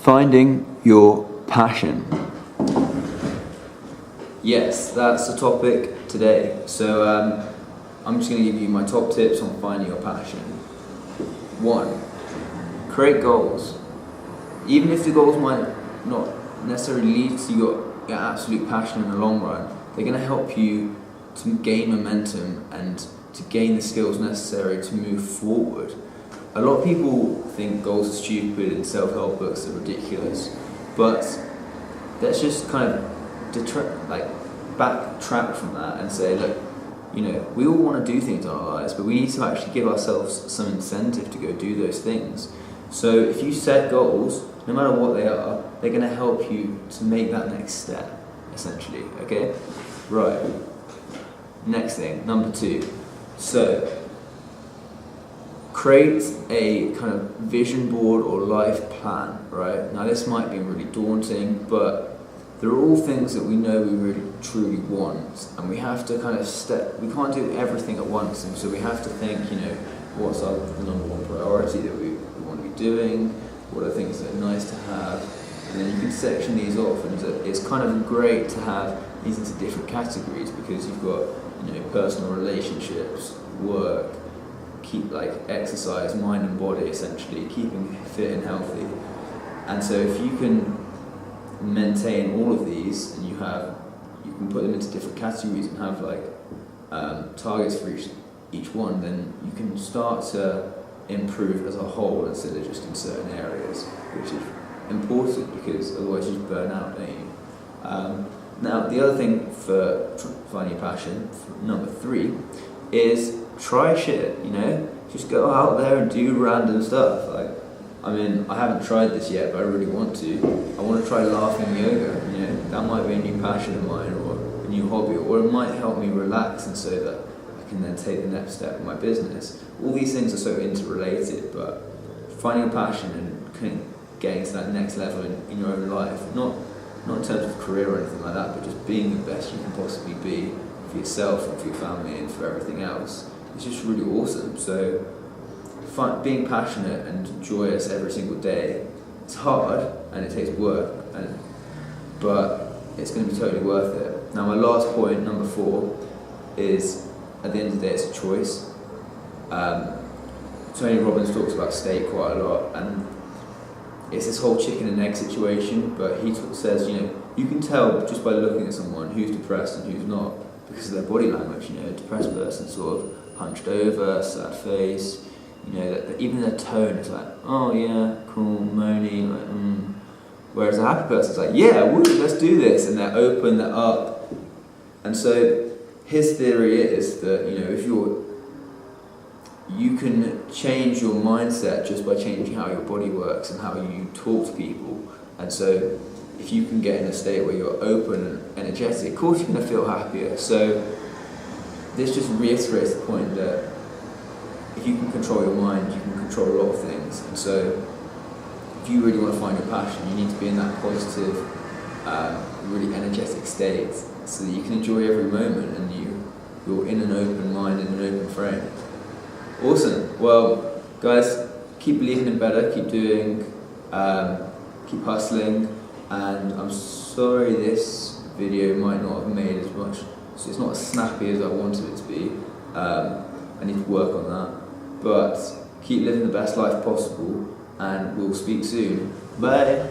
Finding your passion. Yes, that's the topic today. So I'm just going to give you my top tips on finding your passion. 1. Create goals. Even if the goals might not necessarily lead to your absolute passion in the long run, they're going to help you to gain momentum and to gain the skills necessary to move forward. A lot of people think goals are stupid and self-help books are ridiculous, but let's just kind of backtrack from that and say, look, we all want to do things in our lives, but we need to actually give ourselves some incentive to go do those things. So if you set goals, no matter what they are, they're going to help you to make that next step, essentially, okay? Right. Next thing, number 2. So, create a kind of vision board or life plan, right? Now this might be really daunting, but they're all things that we know we really truly want, and we have to kind of we can't do everything at once, and so we have to think, what's the number 1 priority that we want to be doing, what are things that are nice to have, and then you can section these off, and it's kind of great to have these into different categories because you've got, personal relationships, work, exercise, mind and body, essentially, keeping fit and healthy. And so if you can maintain all of these and you can put them into different categories and have targets for each one, then you can start to improve as a whole instead of just in certain areas, which is important because otherwise you burn out, don't you? Now the other thing for finding your passion, number 3, is try shit, just go out there and do random stuff. I haven't tried this yet, but I really want to. I want to try laughing yoga, that might be a new passion of mine or a new hobby, or it might help me relax and so that I can then take the next step in my business. All these things are so interrelated, but finding a passion and kind of getting to that next level in your own life, not in terms of career or anything like that, but just being the best you can possibly be for yourself and for your family and for everything else. It's just really awesome. So being passionate and joyous every single day, it's hard and it takes work, but it's going to be totally worth it. Now my last point, number 4, is at the end of the day it's a choice. Tony Robbins talks about state quite a lot, and it's this whole chicken and egg situation, but he says, you can tell just by looking at someone who's depressed and who's not because of their body language. A depressed person sort of hunched over, sad face, even their tone is like, oh yeah, cool, moany, Whereas a happy person's like, yeah, woo, let's do this, and they're open, they're up. And so his theory is that, if you can change your mindset just by changing how your body works and how you talk to people. And so if you can get in a state where you're open and energetic, of course you're going to feel happier. So this just reiterates the point that if you can control your mind, you can control a lot of things. And so if you really want to find your passion, you need to be in that positive, really energetic state so that you can enjoy every moment and you're in an open mind, in an open frame. Awesome. Well, guys, keep believing in better, keep doing, keep hustling, and I'm sorry this video might not have made as much, so it's not as snappy as I wanted it to be. I need to work on that, but keep living the best life possible, and we'll speak soon. Bye.